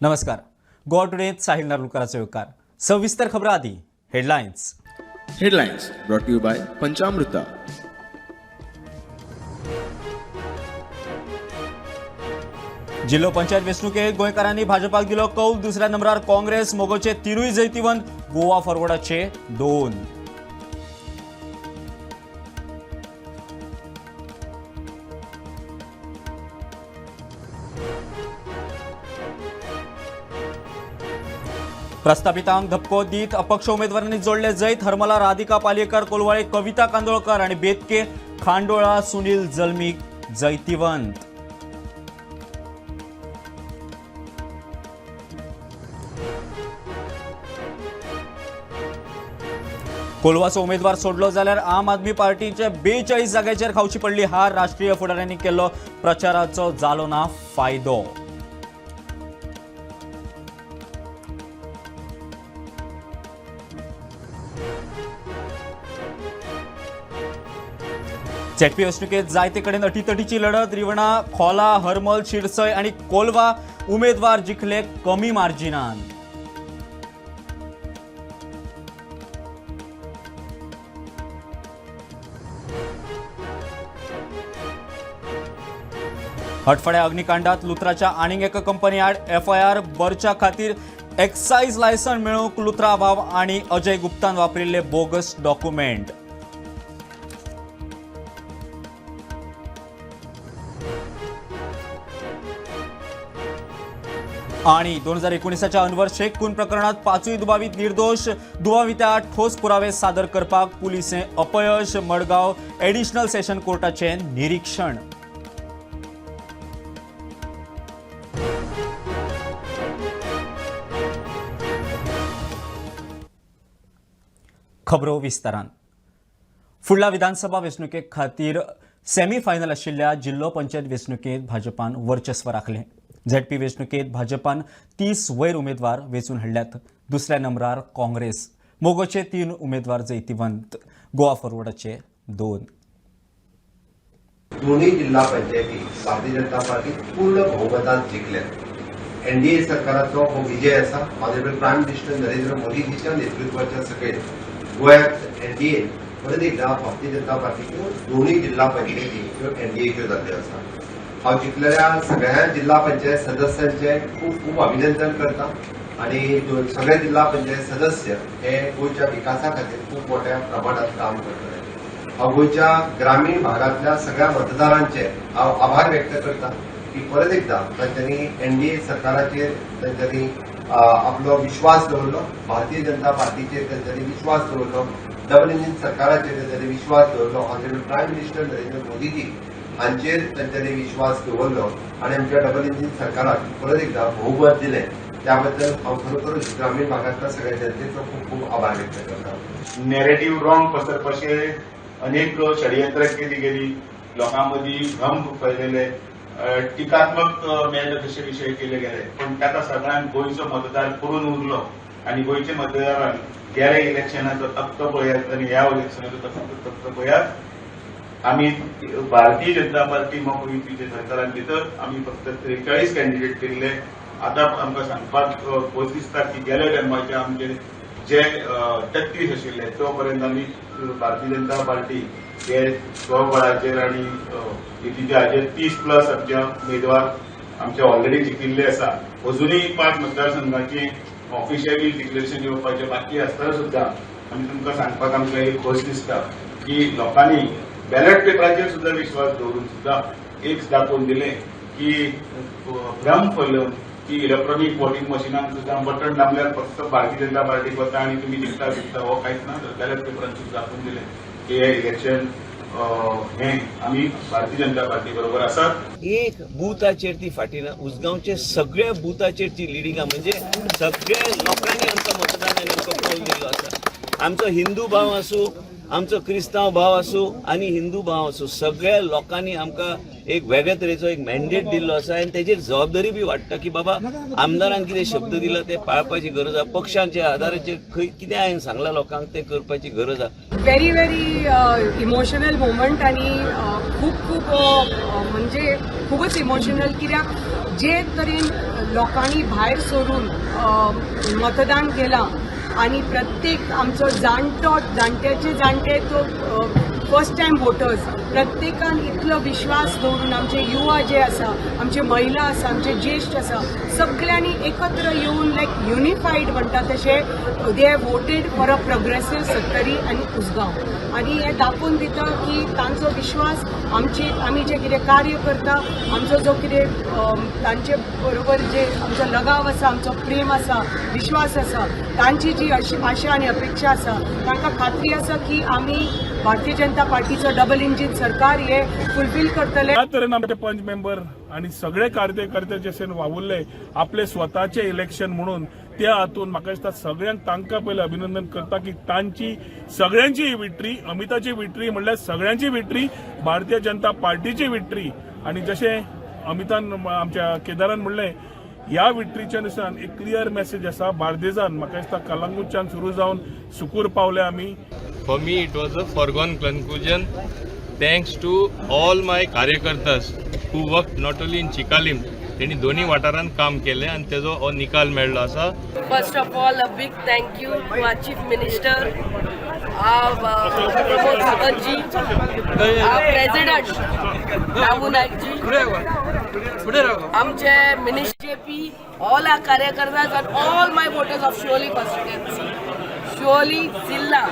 नमस्कार. गोवा टुडे साहिल नार्वेकरांचो येवकार. सविस्तर खबरां आदी headlines. brought to you by Panchamrita. जिल्लो पंचायत वेंचणुकेक गोंयकारांनी भाजपाक दिलो कौल. दुसऱ्या नंबरार काँग्रेस. मोगोचे तिनूय जैतिवंत. गोवा फॉरवर्डाचे 2. प्रस्थापितांक धपको दीत अपक्ष उमेदवारांनी जोडले जैत. हरमला राधिका पालयेकर, कोलवाळे कविता कांदोळकर आणि बेतके खांडोळा सुनील जल्मीक जैतिवंत. कोलवाचो उमेदवार सोडलो जाल्यार आम आदमी पार्टीचे 42 जाग्याचेर खावची पडली हार. राष्ट्रीय फुडाऱ्यांनी केलो प्रचाराचो जालो ना फायदो. झेडपी वेंचणुकेत जायते कडेन अटीतटीची लढत. रिवणा, खोला, हरमल, शिरसय आणि कोलवा उमेदवार जिखले कमी मार्जिनान. हटफड्या अग्निकांडात लुथराच्या आनीक एका कंपनी आड FIR. बरच्या खातीर एक्सायज लायसन मेळोवंक लुथरा भाव आणि अजय गुप्तान वापरिल्ले बोगस डॉक्युमेंट. आणि 2019च्या अनवर शेख खून प्रकरणात 5 दुबावित निर्दोष. दुबावित्या ठोस पुरावे सादर करपाक पुलिसें अपयश. मडगांव एडिशनल सेशन कोर्टाचे निरीक्षण. खबरो विस्तारान. फुडल्या विधानसभा वेंचणुके खातीर सेमी फायनल आशिल्ल्या जिल्लो पंचायत वेंचणुकेत भाजपान वर्चस्व राखलें. झेडपी वेंचणुकेत भाजपान 30 वयर उमेदवार वेंचून हाडल्यात. दुसऱ्या नंबरार काँग्रेस. मोगोचे 3 उमेदवार जैतिवंत. गोवा फॉरवर्डाचे 2. दोन्ही जिल्हा पंचायती भारतीय जनता पार्टी पूर्ण बहुमतान जिंकल्यात. NDA सरकाराचो हो विजय आसा. ऑनरेबल प्रायम मिनिस्टर नरेंद्र मोदीजीच्या नेतृत्वाच्या सकयल गोंयांत NDA परत एकदा भारतीय जनता पार्टीच्यो दोन्ही जिल्हा पंचायती ह्यो NDAच्यो जाल्ल्यो आसा. हांव जिंकलेल्या सगळ्या जिल्हा पंचायत सदस्यांचे खूप खूप अभिनंदन करता आणि सगळे जिल्हा पंचायत सदस्य हे गोंयच्या विकासा खातीर खूप मोठ्या प्रमाणात काम करतले. हांव गोंयच्या ग्रामीण भागातल्या सगळ्या मतदारांचे हांव आभार व्यक्त करता की परत एकदा तांच्यांनी NDA सरकाराचेर तांच्यांनी आपलो विश्वास दवरलो. भारतीय जनता पार्टीचेर तांच्यांनी विश्वास दवरलो. डबल इंजिन सरकाराचेर तांच्यांनी विश्वास दवरलो. Honourable prime minister Narendra Modiji हांचेर तांच्यांनी विश्वास दवरलो आणि आमच्या डबल इंजिन सरकाराक परत एकदा बहुमत दिलें. त्या बद्दल हांव खरोखरूच ग्रामीण भागातल्या सगळ्या जनतेचो खूप खूप आभार व्यक्त करता. नॅरेटिव्ह रॉंग पसरपाचे अनेक षडयंत्र केली गेली. लोकांमदी भ्रम फैलले. टिकात्मक मेळ तशे विशय केले गेले. पण ताका सगळ्यांक गोंयचो मतदार करून उरलो आणि गोंयचे मतदारांक गेल्या इलेक्शनाचो तक्तो पळयात आणि ह्या इलेक्शनाचो तक्तो पळयात. आम्ही भारतीय जनता पार्टी युतीच्या सरकारान भितर आम्ही फक्त 43 कॅन्डिडेट केल्ले. आता आमकां सांगपाक खोस दिसता की गेल्या टर्माचे आमचे जे 33 आशिल्ले तो पर्यंत आम्ही भारतीय जनता पार्टी हे स्वबळाचेर आणि युतीच्या हाचेर 30+ आमचे उमेदवार आमचे ऑलरेडी जिखिल्ले आसा. अजुनूय 5 मतदारसंघांची ऑफिशियली डिक्लेरेशन येवपाचें बाकी आसतना सुद्धा आमी तुमकां सांगपाक आमकां एक खोस दिसता की लोकांनी बॅलेट पेपराचेर सुद्धा विश्वास दवरून सुद्धा एक दाखोवन दिले की भ्रम फैलोवन की इलेक्ट्रॉनिक वोटिंग मशिनान सुद्धा बटन दामल्यार फक्त भारतीय जनता पार्टीक वता आणि तुम्ही जिखता हो कांयच ना. बॅलेट पेपरान सुद्धा दाखोवन दिले की हे इलेक्शन हे आम्ही भारतीय जनता पार्टी बरोबर आसात. एक बुथाचेर ती फाटीना. उसगांवचे सगळ्या बुथाचेर ती लिडिंगा म्हणजे सगळ्या लोकांनी आमकां मतदान आनी आमकां कौल दिल्लो आसा. आमचो हिंदू भाव आसूं, आमचो क्रिस्तांव भाव आसूं आनी हिंदू भाव आसूं सगळ्या लोकांनी आमकां एक वेगळ्या तरेचो एक मॅन्डेट दिल्लो आसा आनी तेजेर जबाबदारी बी वाडटा की बाबा आमदारान कितें शब्द दिला ते पाळपाची गरज आसा पक्षांच्या आदाराचेर खंय कितें हांवें सांगलां लोकांक ते करपाची गरज आसा. व्हेरी व्हेरी इमोशनल मोमेंट आणि खूप म्हणजे खूपच इमोशनल कित्याक जे तरेन लोकांनी भायर सरून मतदान केलां आणि प्रत्येक आमचो जाणट्याचे जाणटे तो फर्स्ट टायम वोटर्स प्रत्येकान इतलो विश्वास दवरून आमचे युवा जे आसा आमचे महिला आसा आमचे ज्येश्ठ आसा सगळ्यांनी एकत्र येवन लायक युनिफाईड म्हणटा तशें they have voted for a progressive Sattari आनी उसगांव आनी हें दाखोवन दिता की तांचो विश्वास आमी जे कितें कार्य करता आमचो जो कितें तांचे बरोबर जे आमचो लगाव आसा आमचो प्रेम आसा विश्वास आसा तांची जी आशा आनी अपेक्षा आसा तांकां खात्री आसा की आमी भारतीय जनता पार्टीचं डबल इंजिन सरकार हे फुलफिल करतले. त्या तरेन आमचे पंच मेंबर आणि सगळे कार्यकर्ते जशें वावुरले आपले स्वताचे इलेक्शन म्हणून त्या हातून म्हाका दिसता सगळ्यांक तांकां पयलें अभिनंदन करता की तांची सगळ्यांची ही विक्ट्री अमिताची विक्ट्री म्हणल्यार सगळ्यांची विक्ट्री भारतीय जनता पार्टीची विक्ट्री आणि जशें अमितान आमच्या केदारान म्हणलें ह्या विक्ट्रीच्या दिसान एक क्लियर मेसेज आसा बार्देजान म्हाका दिसता कलंगूटच्यान सुरू जावन सुकूर पावले आमी. For me, it was a foregone conclusion. Thanks to all my कार्यकर्तास who worked not only in Chikalim, त्यांनी दोन्ही वाठारांत काम केले आणि तेजो हो निकाल मेळ्ळो आसा. First of all, a big thank you to our Chief Minister, our Pramod Sabanji, our President Ramu Naikji, आमचे Minister JP, all our कार्यकर्तास and all my voters of Shiroli constituency, Shiroli Zilla.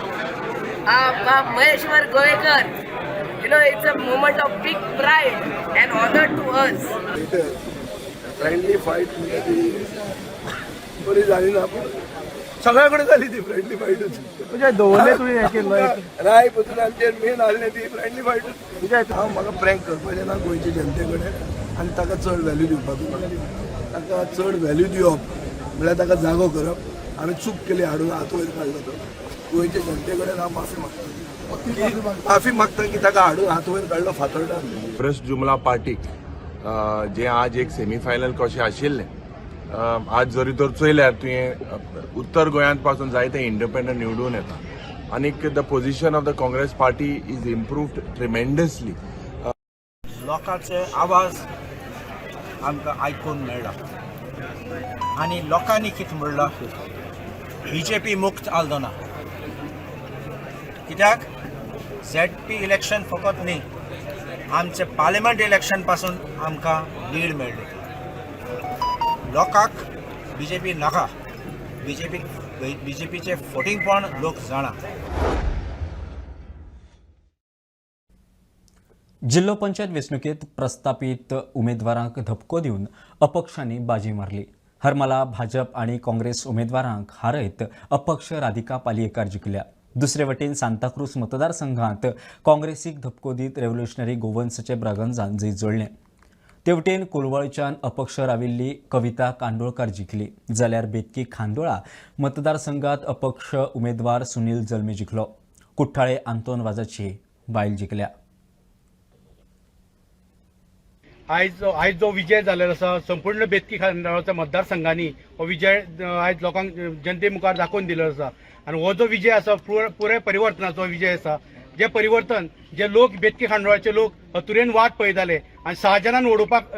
Maheshwar Goekar, you know, it's a moment of big pride and honor to us. Friendly fight म्हणजे ती बरी झाली ना पण सगळ्याकडे झाली ती friendly फाईटच म्हणजे दोघे तुम्ही राय पसून आमचे मेन आसले ती फ्रेंडली फाईट म्हणजे हांव म्हाका प्रँक करपाचें ना गोंयच्या जनते कडेन आनी ताका चड व्हॅल्यू दिवपाक ताका चड व्हॅल्यू दिवप म्हळ्यार ताका जागो करप आमी चूक केली हाडून हात वयर काडलो तो गोंयच्या जनते कडेन हांव माफी मागता की ताका हाडून हात वयर काडलो फातोरडा. ब्रश जुमला पार्टीक जे आज एक सेमीफायनल कशें आशिल्लें आज जरी तर चोयल्यार तुवें उत्तर गोंयांत पासून जायते इंडिपेंडंट निवडून येता आनीक the position of the Congress party is improved tremendously. लोकांचे आवाज आमकां आयकून मेळ्ळा आनी लोकांनी कितें म्हणलां बीजेपी मुक्त आल्दो ना कित्याक ZP इलेक्शन फकत न्ही आमचे पार्लिमेंट इलेक्शन पासून आमकां लीड मेळ्ळी. लोकांक बीजेपी नाका बीजेपीचे फटींगपण लोक जाणा. जिल्हा पंचायत वेंचणुकेत प्रस्थापीत उमेदवारांक धपको दिवन अपक्षांनी बाजी मारली. हरमला भाजप आणि काँग्रेस उमेदवारांक हारयत अपक्ष राधिका पालयेकार जिखल्या. दुसरे वटेन सांताक्रूज मतदारसंघात काँग्रेसीक धपको दीत रेव्होल्युशनरी गोवन्सचे ब्रागंजान जैत जोडलें. तेवटेन कोलवळच्यान अपक्ष राविल्ली कविता कांदोळकार जिखली जाल्यार बेतकी खांदोळा मतदारसंघात अपक्ष उमेदवार सुनील जल्मी जिखलो. कुठ्ठाळे आंतोन वाजाची बायल जिखल्या. आयज जो विजय जाल्लो आसा संपूर्ण बेतकी खांदोळाच्या मतदारसंघांनी हो विजय आयज लोकांक जनते मुखार दाखोवन दिल्लो आसा आनी हो जो विजय आसा पुराय परिवर्तनाचो विजय आसा. जे परिवर्तन जे लोक बेतकी खांडोळाचे लोक तुरेन वाट पळयताले आनी शहाजनान वडोवपाक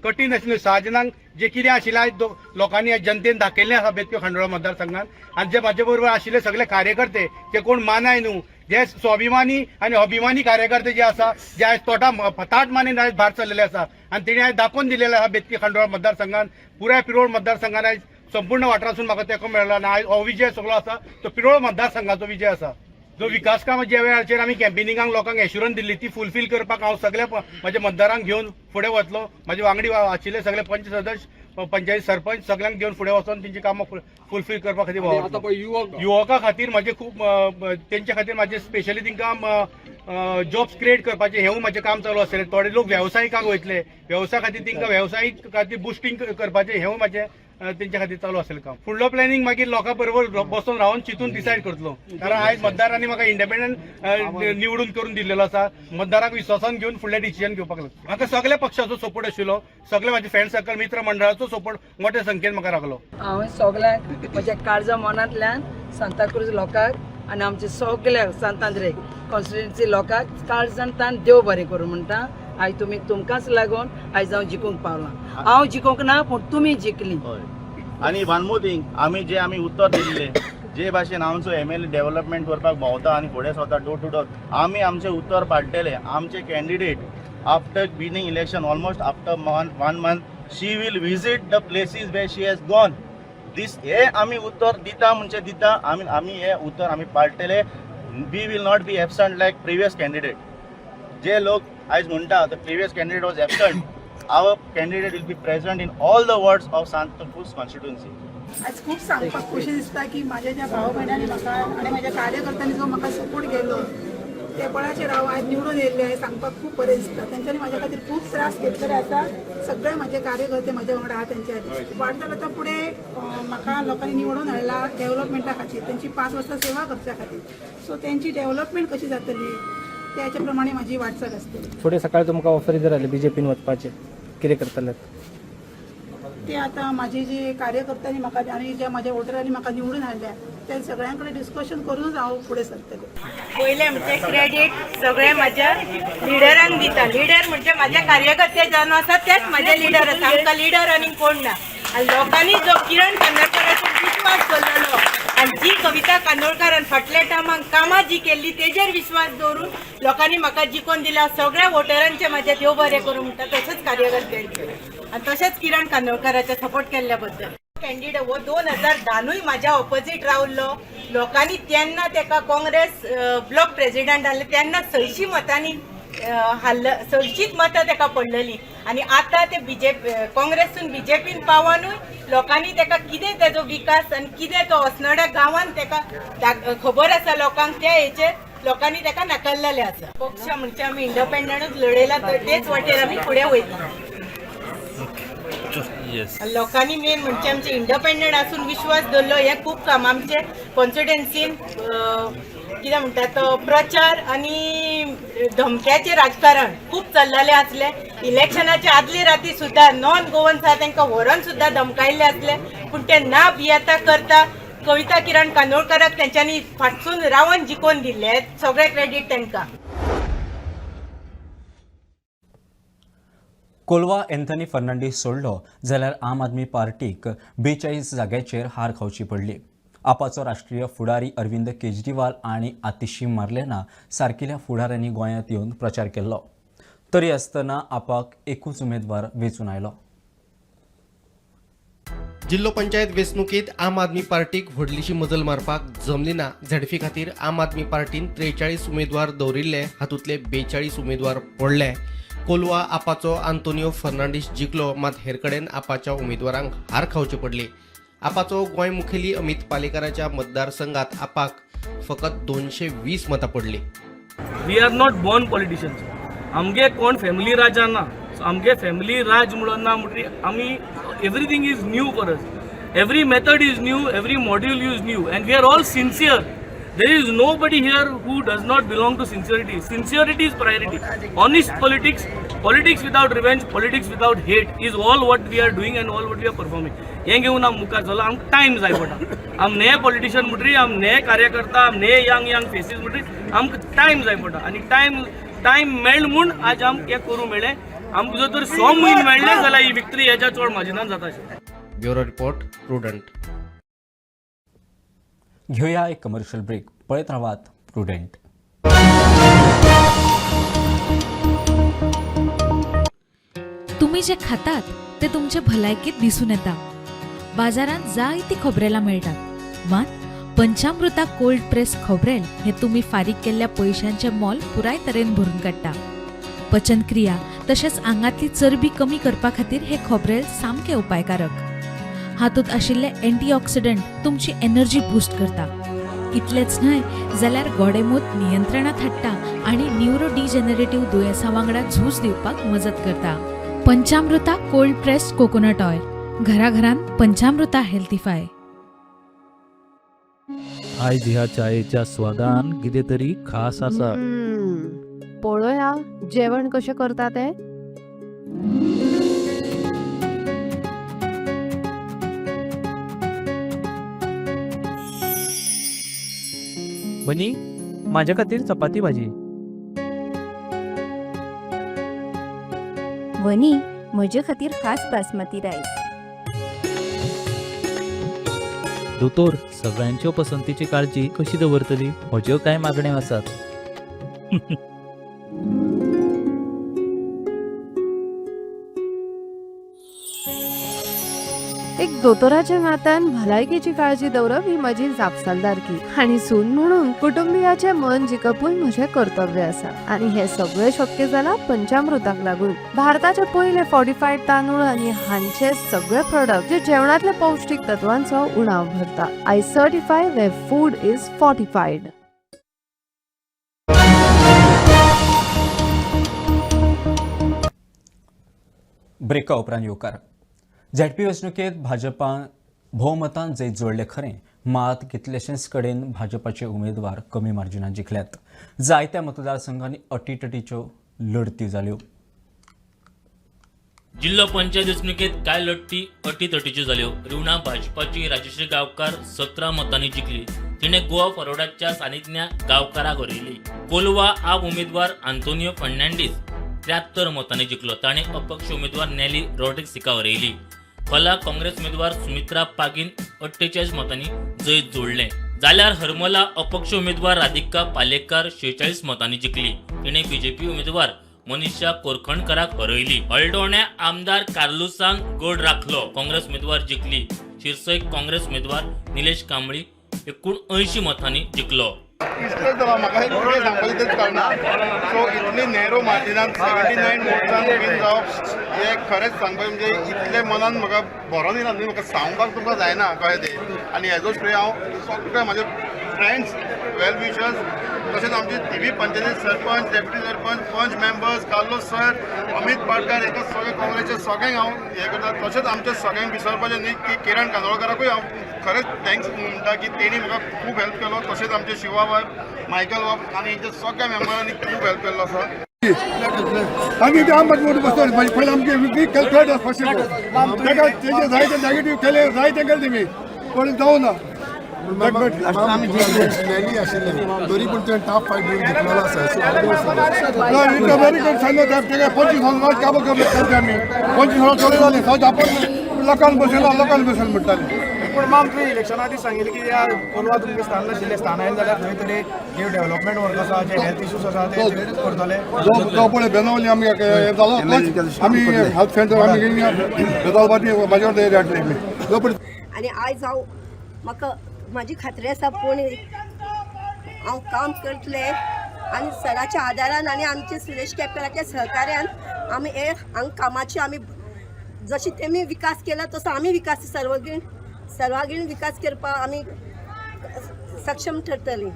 कठीण आशिल्लें शहाजनाक जे कितें आशिल्लें आयज लोकांनी जनतेन दाखयल्लें आसा बेतकी खांडोळा मतदारसंघात आनी जे म्हाजे बरोबर आशिल्ले सगळे कार्यकर्ते जे कोण मानाय न्हू जे स्वाभिमानी आनी अभिमानी कार्यकर्ते जे आसा जे आयज ताट मानेन आयज भायर सरलेले आसा आनी तेणी आयज दाखोवन दिलेले आसा बेतकी खांडोळा मतदारसंघात पुराय पिरोळ मतदारसंघात आयज संपूर्ण वाठारासून म्हाका तेको मेळ्ळो आनी आयज हो विजय सगळो आसा तो पिरोळ मतदारसंघाचो विजय आसा. जो विकास कामां ज्या वेळाचेर आमी कॅम्पेनिंगाक लोकांक एश्युरन्स दिल्ली ती फुलफील करपाक हांव सगळ्या म्हाज्या मतदारांक घेवन फुडें वतलो. म्हाजे वांगडी आशिल्ले सगळे पंच सदस्य पंचायत सरपंच सगळ्यांक घेवन फुडें वचून तेंची कामां फुलफील करपा खातीर युवकां खातीर म्हाजे खूब तेंच्या खातीर म्हाजे स्पेशली तांकां जॉब्स क्रिएट करपाचें हेंवूय म्हाजें काम चालू आसलें. थोडे लोक वेवसायिकाक वयतले व्यवसाय खातीर तांकां वेवसायीक खातीर बुस्टिंग करपाचें हेंवूय म्हाजें तेंच्या खातीर चालू आसलें काम. फुडलो प्लॅनिंग मागीर लोकां बरोबर बसून रावन चिंतून डिसायड करतलो. कारण आयज मतदारांनी म्हाका इंडिपेंडंट निवडून करून दिल्लेलो आसा. मतदाराक विश्वासान घेवन फुडलें डिसिजन घेवपाक लागलो. म्हाका सगळ्या पक्षाचो सपोर्ट आशिल्लो, सगळे म्हाजे फ्रेंड सर्कल मित्र मंडळाचो सपोर्ट मोठ्या संख्येन म्हाका लागलो. हांवें सगळ्यांक म्हज्या काळजा मनांतल्यान सांताक्रूज लोकांक आनी आमच्या सगळ्या सांतांद्रे कॉन्स्टिट्युएन्सी लोकांक काळजांतल्यान देव बरें करूं म्हणटा. आयज तुमकांच लागून आयज हांव जिखूंक पावलां. हांव जिखूंक ना पूण तुमी जिखली. आणि वन मोर थिंग, आमी उत्तर दिल्ले जे भाशेन आमचो MLA डेव्हलपमेंट करपाक भोंवता आनी फुडें सरता डोर टू डोर, आमी आमचें उत्तर पाडटले. आमचे candidate after winning election almost after 1 month she will visit the places where she has gone. हे आमी उत्तर दिता म्हणजे दिता. आमी हे उत्तर आमी पाडटले. We will not be absent like previous candidate. जे लोक आयज म्हणटा the previous candidate was absent, our candidate will be present in all the wards of Santacruz constituency. आज खूप सांगपाक खुशी दिसता की माझ्या ज्या भाव भयणांनी म्हाका आनी म्हज्या कार्यकर्त्यांनी जो म्हाका सपोर्ट केलो त्या बळाचेर हांव आयज निवडून येयल्लें सांगपाक खूब बरें दिसता. तेंच्यांनी म्हाज्या खातीर खूब त्रास घेतलेले आसा. सगळे म्हाजे कार्यकर्ते म्हाज्या वांगडा आहा. तेंचे वाटचाल आतां फुडें म्हाका लोकांनी निवडून हाडला डेव्हलपमेंटा खातीर, तेंची 5 वर्सां सेवा करच्या खातीर. सो तेंची डेव्हलपमेंट कशी जातली त्याच्या प्रमाणे म्हाजी वाटचाल आसतली. फुडें सकाळी तुमकां ऑफर जर आली BJPन वचपाचें, कितें करतले? ते आता माझे जे कार्यकर्त्यांनी म्हाका आनी ज्या माझ्या वोटरांनी म्हाका निवडून हाडल्या त्या सगळ्यां कडेन डिस्कशन करूनच हांव फुडें सरतलें. पयलें म्हणजे क्रेडीट सगळें म्हाज्या लिडरांक दिता. लिडर म्हणजे म्हाज्या कार्यकर्ते जावन आसा तेच म्हाजे लिडर आसा. आमकां लिडर आनी कोण ना. आनी लोकांनी जो किरण कांदोळकराचेर विश्वास दवरलेलो आनी जी कविता कांदोळकरान फाटल्या टायमाक कामां जी केल्ली तेजेर विश्वास दवरून लोकांनी म्हाका जिखोवन दिला. सगळ्या वोटरांचे म्हाजे देव बरें करूं म्हणटा. तशेंच कार्यकर्त्यांचे आनी तशेंच किरण कांदोळकराचे सपोर्ट केल्ल्या बद्दल. कॅन्डिडेट हो 2010 म्हाज्या ऑपोजीट रावल्लो. लोकांनी तेन्ना तेका काँग्रेस ब्लॉक प्रेसिडेंट जाल्ले तेन्ना 600 मतांनी चडशींच मतां तेका पडलेली. आनी आतां ते काँग्रेसून BJPन पावनूय लोकांनी तेका कितें तेजो विकास आनी कितें तो osnoda गांवांत तेका खबर आसा लोकांक. त्या हेचेर लोकांनी तेका नाकारलेले आसा. पक्ष म्हणजे आमी इंडिपेंडंटूच लडयला तर तेच वाटेर आमी फुडें वयता. लोकांनी मेन म्हणजे आमचे इंडिपेंडंट आसून विश्वास दवरलो. हे खूब काम आमचे कॉन्स्टिट्युएन्सीन कितें म्हणटा तो प्रचार आनी धमक्याचें राजकारण खूब चल्लेलें आसलें. इलेक्शनाच्या आदले राती सुद्दां नॉन गोवन्स आहा तांकां व्हरून सुद्दां धमकायल्ले आसले. पूण ते ना भियेता करता कविता किरण कांदोळकराक तेंच्यांनी फाटसून रावन जिखोवन दिल्ले. सगळे क्रेडीट तांकां. कोलवा एंथनी फर्नांडीस सोडलो जाल्यार आम आदमी पार्टीक 42 जाग्याचेर हार खावची पडली. आपाचो राष्ट्रीय फुडारी अरविंद केजरीवाल आनी आतिशी मार्लेना सारकिल्या फुडाऱ्यांनी गोंयांत येवन प्रचार केल्लो. तरी आसतना आपाक एकूच उमेदवार वेंचून आयलो. जिल्लो पंचायत वेंचणुकेंत आम आदमी पार्टीक व्हडलीशी मजल मारपाक जमली ना. झडपी खातीर आम आदमी पार्टीन 43 उमेदवार दवरिल्ले, हातूंतले 42 उमेदवार पडले. कोलवा आपाचो आंतोनियो फर्नांडीस जिखलो, मात हेर कडेन आपाच्या उमेदवारांक हार खावची पडली. आपाचो गोंय मुखेली अमित पालेकराच्या मतदारसंघात आपाक फकत 220 मतां पडली. We are not born politicians. आमगे कोण फॅमिली राजाना, आमगे फॅमिली राज म्हणून ना म्हणटरी आमी everything is new for us. Every method is new, every module is new and we are all sincere. There is nobody here who does not belong to sincerity. Sincerity is priority. Honest politics, politics without revenge, politics without hate is all what we are doing and all what we are performing. हे घेऊन आम मुखार चलो. आमकां time जाय पडटा. आम नये पॉलिटिशियन म्हणटरी, आम नये कार्यकर्ता, आम नये यंग फेसीस म्हणटरी आमकां टायम जाय पडटा. आनी टायम मेळ्ळो म्हूण आज आमकां हें करूं मेळ्ळें. आमकां जर तर 100 म्हयने मेळ्ळे जाल्यार ही विक्टरी हेच्या चड मार्जिनान जाता आशिल्ली. Bureau report prudent. घेऊया एक कमर्शियल ब्रेक. पळत राहात प्रुडंट. तुम्ही जे खातात ते तुमच्या भलायकीत दिसून येता. बाजारात जायती खोबरेलां मेळटात, मात पंचामृता कोल्ड प्रेस खोबरेल हे तुम्ही फारीक केल्ल्या पैशांचे मोल पुराय तरेन भरून काडटा. पचनक्रिया तशेंच आंगातली चरबी कमी करपा खातीर हे खोबरेल सामके उपायकारक. हातूंत आशिल्ले अँटीऑक्सिडंट तुमची एनर्जी बूस्ट करता. इतलेंच न्हय जाल्यार गोडेमूत नियंत्रणात हाडटा आनी न्यूरो डिजेनरेटिव्ह दुयेंसां वांगडा झूज दिवपाक मजत करता. पंचामृता कोल्ड प्रेस्ड कोकोनट ऑयल घराघरान पंचामृता हेल्थीफाय. आयज ह्या चायेच्या स्वादान कितें तरी खास आसा. पळोवया जेवण कशें करता ते. बनी माझ्या खातीर चपाती भाजी. वनी म्हजे खातीर खास बासमती रायस. दोतोर सगळ्यांच्यो पसंतीची काळजी कशी दवरतली? म्हज्यो कांय मागण्यो आसात. एक दोतोराच्या नात्यान भलायकेची काळजी दवरप ही म्हजी जापसालदारकी आणि सून म्हणून कुटुंबियाचे मन जिखपून म्हजें कर्तव्य आसा. आणि हे सगळें शक्य जाला पंचामृताक लागून. भारताचे पयले फॉर्टिफाईड तांदूळ आणि हांचे सगळे प्रोडक्ट जे जेवणातल्या पौष्टिक तत्वांचो उणाव भरता. I certify where food is fortified. ब्रेका उपरांत येवकार. झेडपी वेंचणुकेंत भाजपान भोवमतान जैत जोडले खरें, मात कितलेशेच कडेन भाजपाचे उमेदवार कमी मार्जिनान जिखल्यात. जायत्या मतदारसंघांनी अटीतटीच्यो लढती जाल्यो. जिल्लो पंचायत वेंचणुकेत कांय लढती अटीतटीच्यो जाल्यो. रिवणा भाजपाची राजश्री गांवकार 17 मतांनी जिखली. तिणे गोवा फॉरवर्डाच्या सानिध्या गांवकाराक हरयली. कोलवा आप उमेदवार आंतोनियो फर्नांडीस 73 मतांनी जिखलो. ताणे अपक्ष उमेदवार नेली रॉड्रिग्सिका हरयली. फला काँग्रेस उमेदवार सुमित्रा पागीन 48 मतांनी जैत जोडले. जाल्यार हरमला अपक्ष उमेदवार राधिका पालेकार 46 मतांनी जिखली. तिणे बीजेपी उमेदवार मनीषा कोरखणकराक हरयली. हळडोण्या आमदार कार्लुसांक गड राखलो. काँग्रेस उमेदवार जिखली. शिरसयक काँग्रेस उमेदवार निलेश कांबळी 79 मतांनी जिखलो. म्हाका कितें सांगपाचें तेच कळना. सो इतली नॅरो मार्जिनान 79 वोट्सान विन जावप हे खरेंच सांगपाचें म्हणजे इतले मनान म्हाका बरोन येना न्ही. म्हाका सांगपाक तुमकां जायना कळ्ळें तें. आनी हेजो श्रेय हांव सगळे म्हाजे फ्रेंड्स, वेल विशर्स, तशेंच आमचे थिवी पंचायती सरपंच, डेप्युटी सरपंच, पंच मेंबर्स, कार्लोस सर, अमित पाडकार, हेका सगळे काँग्रेसचे सगळ्यांक हांव हे करता. तशेंच आमच्या सगळ्यांक विसरपाचें न्ही की किरण कांदोळकराकूय हांव खरेंच थँक्स म्हणटा की तेणी म्हाका खूब हेल्प केलो. तशेंच आमचे शिवा बाब, मायकल बाब आनी हेंच्या सगळ्या मेंबरांनी खूब हेल्प केल्लो आसा. आम्ही ते आंबट मोठं बसतो पहिले आमचे कॅल्क्युलेट ताका तेजे जायते नेगेटिव्ह केले जायते केले तेमी पण जाऊ ना. आमी जिखलेली आशिल्ले तरी पूण तुवें टॉप फायट दिवन जिखलेलो आसा. व्हेरी गुड सांगलो तेका 25 काम करले आमी 25 चले जाले सो आपण लोकांक बसयला म्हणटाले. पूण माम तुवें इलेक्शना आदी सांगिल्लें की या कोलवा तुमकां स्थान नाशिल्लें, स्थान आयलें जाल्यार खंय तरी जे डेव्हलपमेंट वर्क आसा, जे हेल्थ इश्यूज आसा ते करतले. जो पळय बेनावली आमी हे जालो आमी हेल्थ सेंटर आमी गेली बेदालबाटी म्हाजे कडेन हाडले. आणि आयज हांव म्हाका म्हाजी खात्री आसा पूण हांव काम करतलें आनी सराच्या आदारान आनी आमचे सुरेश केपेकाच्या सहकार्यान आमी हे हांगा कामाची आमी जशी तेमी विकास केला तसो आमी विकास सर्वांगीण विकास करपाक आमी सक्षम ठरतली.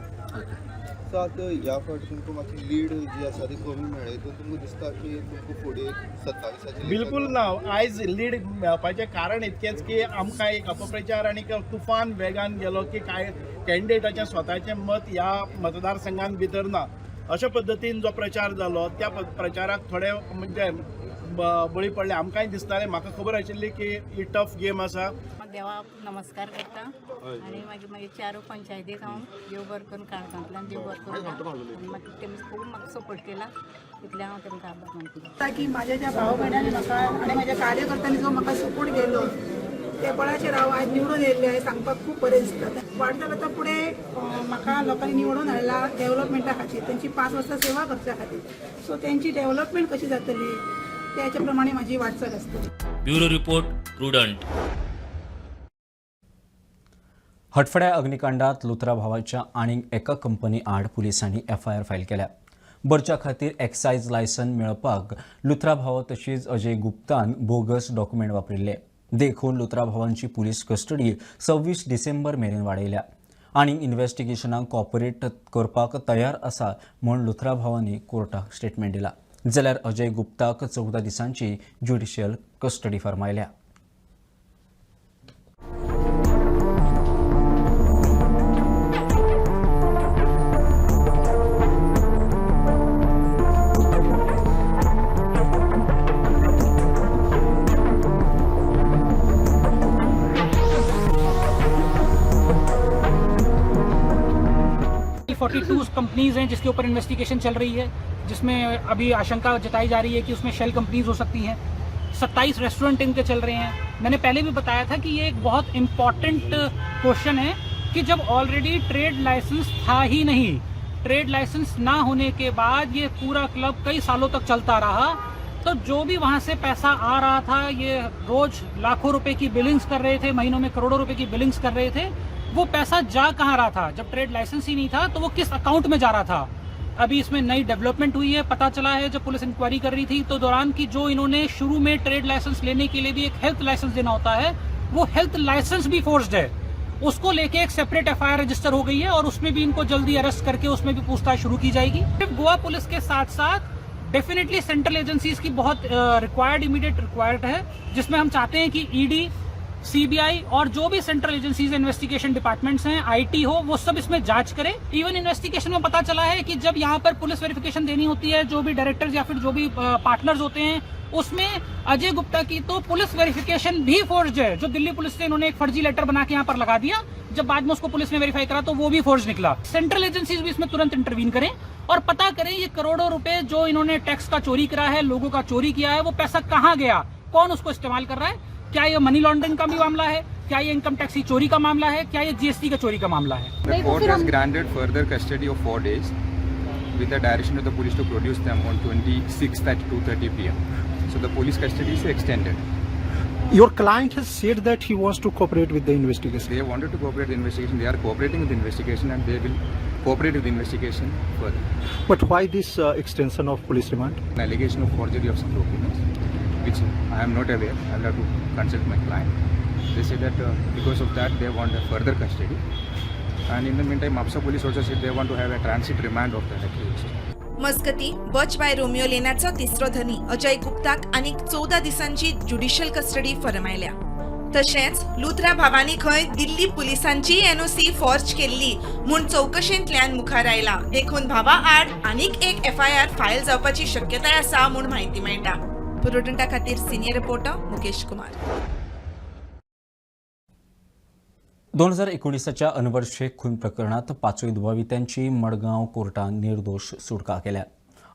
सो आतां ह्या फावटी तुमकां मातशी लीड जी आसा ती कमी मेळ्ळी तर तुमकां दिसता की तुमकां फुडें 27 बिलकुल ना. आयज लीड मेळपाचें कारण इतकेंच की आमकां एक अपप्रचार आनी तुफान वेगान गेलो की काय कॅन्डिडेटाचें स्वताचें मत ह्या मतदारसंघान भितर ना. अशा पद्दतीन जो प्रचार जालो त्या प्रचाराक थोडे म्हणजे बळी पडले. आमकांय दिसतालें, म्हाका खबर आशिल्ली की ही टफ गेम आसा. देवाक नमस्कार करता आनी मागीर चारू पंचायतीक हांव देव बरें करून काणकोणांतल्यान देव बरें करता आनी मागीर तेमी खूब म्हाका सपोर्ट केला इतलें हांव तेमकां आभार मानता की म्हाज्या ज्या भाव भयणांनी म्हाका आनी म्हाज्या कार्यकर्त्यांनी जो म्हाका सपोर्ट केलो ते बळाचेर हांव आयज निवडून येयल्लें सांगपाक खूब बरें दिसता. वाडटा जाता फुडें म्हाका लोकांनी निवडून हाडला डेव्हलपमेंटा खातीर, तेंची 5 वर्सां सेवा करच्या खातीर. सो तेंची डेव्हलपमेंट कशी जातली त्याच्या प्रमाणे म्हाजी वाटचाल आसतली. Bureau report Prudent. हटफड्या अग्निकांडात लुथरा भावाच्या आनीक एका कंपनी आड पुलिसांनी FIR फायल केल्या. बरच्या खातीर एक्सायज लायसन मेळपाक लुथरा भाव तशीच अजय गुप्तान बोगस डॉक्युमेंट वापरिल्ले. देखून लुथरा भावांची पुलीस कस्टडी 26 डिसेंबर मेरेन वाडयल्या. आनीक इन्व्हेस्टिगेशनाक कॉपरेट करपाक तयार आसा म्हूण लुथरा भावांनी कोर्टाक स्टेटमेंट दिला. जाल्यार अजय गुप्ताक 14 दिसांची ज्युडिशियल कस्टडी फरमायल्या. 42 कंपनीज हैं जिसके ऊपर इन्वेस्टिगेशन चल रही है, जिसमें अभी आशंका जताई जा रही है कि उसमें शेल कंपनीज हो सकती हैं। 27 रेस्टोरेंट इनके चल रहे हैं। मैंने पहले भी बताया था कि ये एक बहुत इम्पॉर्टेंट क्वेश्चन है कि जब ऑलरेडी ट्रेड लाइसेंस था ही नहीं, ट्रेड लाइसेंस ना होने के बाद ये पूरा क्लब कई सालों तक चलता रहा, तो जो भी वहाँ से पैसा आ रहा था, ये रोज लाखों रुपए की बिलिंग्स कर रहे थे, महीनों में करोड़ों रुपए की बिलिंग्स कर रहे थे, वो पैसा जा कहाँ रहा था? जब ट्रेड लाइसेंस ही नहीं था तो वो किस अकाउंट में जा रहा था? अभी इसमें नई डेवलपमेंट हुई है। पता चला है जब पुलिस इंक्वायरी कर रही थी तो दौरान की जो इन्होंने शुरू में ट्रेड लाइसेंस लेने के लिए भी एक हेल्थ लाइसेंस देना होता है, वो हेल्थ लाइसेंस भी फोर्स्ड है। उसको लेके एक सेपरेट एफआईआर रजिस्टर हो गई है और उसमें भी इनको जल्दी अरेस्ट करके उसमें भी पूछताछ शुरू की जाएगी। सिर्फ गोवा पुलिस के साथ साथ डेफिनेटली सेंट्रल एजेंसीज की बहुत रिक्वायर्ड इमीडिएट रिक्वायर्ड है, जिसमें हम चाहते हैं कि ईडी, सीबीआई और जो भी सेंट्रल एजेंसीज इन्वेस्टिगेशन डिपार्टमेंट्स हैं, आईटी हो, वो सब इसमें जांच करें। इवन इन्वेस्टिगेशन में पता चला है कि जब यहाँ पर पुलिस वेरिफिकेशन देनी होती है, जो भी डायरेक्टर्स या फिर जो भी पार्टनर्स होते हैं, उसमें अजय गुप्ता की तो पुलिस वेरिफिकेशन भी फोर्ज्ड है। जो दिल्ली पुलिस से इन्होंने एक फर्जी लेटर बना के यहाँ पर लगा दिया, जब बाद में उसको पुलिस ने वेरीफाई करा तो वो भी फोर्ज निकला। सेंट्रल एजेंसीज भी इसमें तुरंत इंटरवीन करें और पता करें ये करोड़ों रुपए जो इन्होंने टैक्स का चोरी करा है, लोगों का चोरी किया है, वो पैसा कहाँ गया, कौन उसको इस्तेमाल कर रहा है? क्या ये मनी लॉन्ड्रिंग का भी मामला है? क्या ये इनकम टैक्स की चोरी का मामला है? क्या ये जीएसटी का चोरी का मामला है? The court has granted further custody of 4 days with the direction of the police to produce them on 26th at 2:30 p.m. So the police custody is extended. Your client has said that he wants to cooperate with the investigation. They wanted to cooperate with the investigation. They are cooperating with the investigation and they will cooperate with the investigation further. But why this extension of police remand? An allegation of forgery of some documents, which I am not aware. I will have to consult my client. They say that because of that they want a further custody. And in the meantime, Apsa police also said they want to have a transit remand of the accused. मस्कती वच by Romeo लेनाचो तिसरो धनी अजय गुप्ताक आनीक 14 दिसांची judicial custody फर्मायल्या। तशेंच लुथरा भावांनी खंय Delhi पुलिसांची NOC forge केल्ली म्हूण चौकशेंतल्यान मुखार आयला। देखून भावा आड आनीक एक एफआयआर फायल जावपाची शक्यताय आसा म्हूण म्हायती मेळटा। पुरोटंटा खातीर सिनियर रिपोर्टर मुकेश कुमार। 2019च्या अनवर शेख खून प्रकरणात 5 दुबावित्यांची मडगांव कोर्टान निर्दोष सुटका केल्या।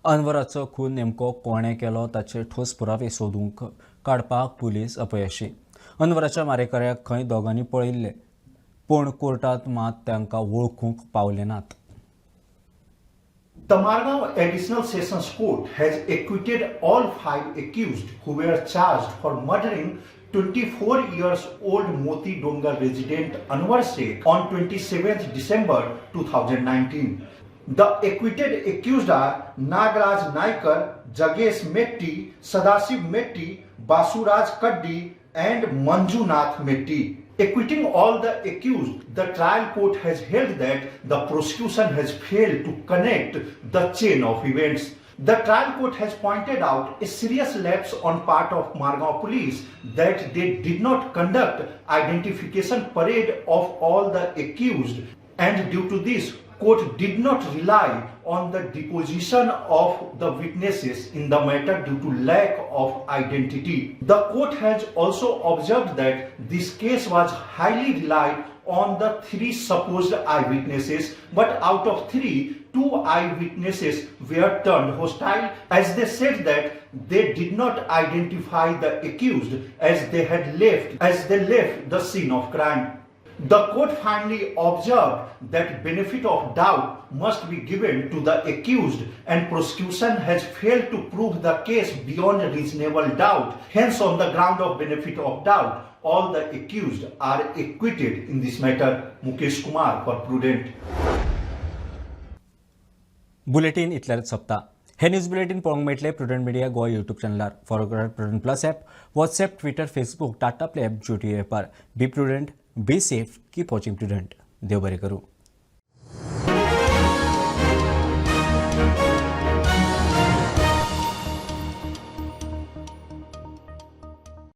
अनवराचो खून नेमको कोणे केलो ताचे ठोस पुरावे सोदूंक काडपाक पुलीस अपयशी। अनवराच्या मारेकऱ्याक खंय दोगांनी पळयल्ले, पूण कोर्टात मात तांकां वळखूंक पावले नात। The Margao Additional Sessions Court has acquitted all 5 accused who were charged for murdering 24-year-old Moti Dongar resident Anwar Sheikh on 27th December 2019. The acquitted accused are Nagraj Naikar, Jagesh Metti, Sadasiv Metti, Basuraj Kaddi and Manjunath Metti. Acquitting all the accused, the trial court has held that the prosecution has failed to connect the chain of events. The trial court has pointed out a serious lapse on part of Margao police that they did not conduct identification parade of all the accused, and due to this, court did not rely on the deposition of the witnesses in the matter due to lack of identity. The court has also observed that this case was highly relied on the 3 supposed eyewitnesses, but out of 3, 2 eyewitnesses were turned hostile as they said that they did not identify the accused as they left the scene of crime. The court finally observed that benefit of doubt must be given to the accused and prosecution has failed to prove the case beyond reasonable doubt. Hence, on the ground of benefit of doubt, all the accused are acquitted in this matter. Mukesh Kumar for Prudent. Bulletin इतल्याच सोंपता। हे news bulletin पळोवंक मेळटले Prudent media Goa YouTube चॅनलार। Follow करात Prudent plus app, WhatsApp, Twitter, Facebook, Tata play app, GTV ॲपार। Be Prudent, be safe, keep watching Prudent. देव बरें करूं।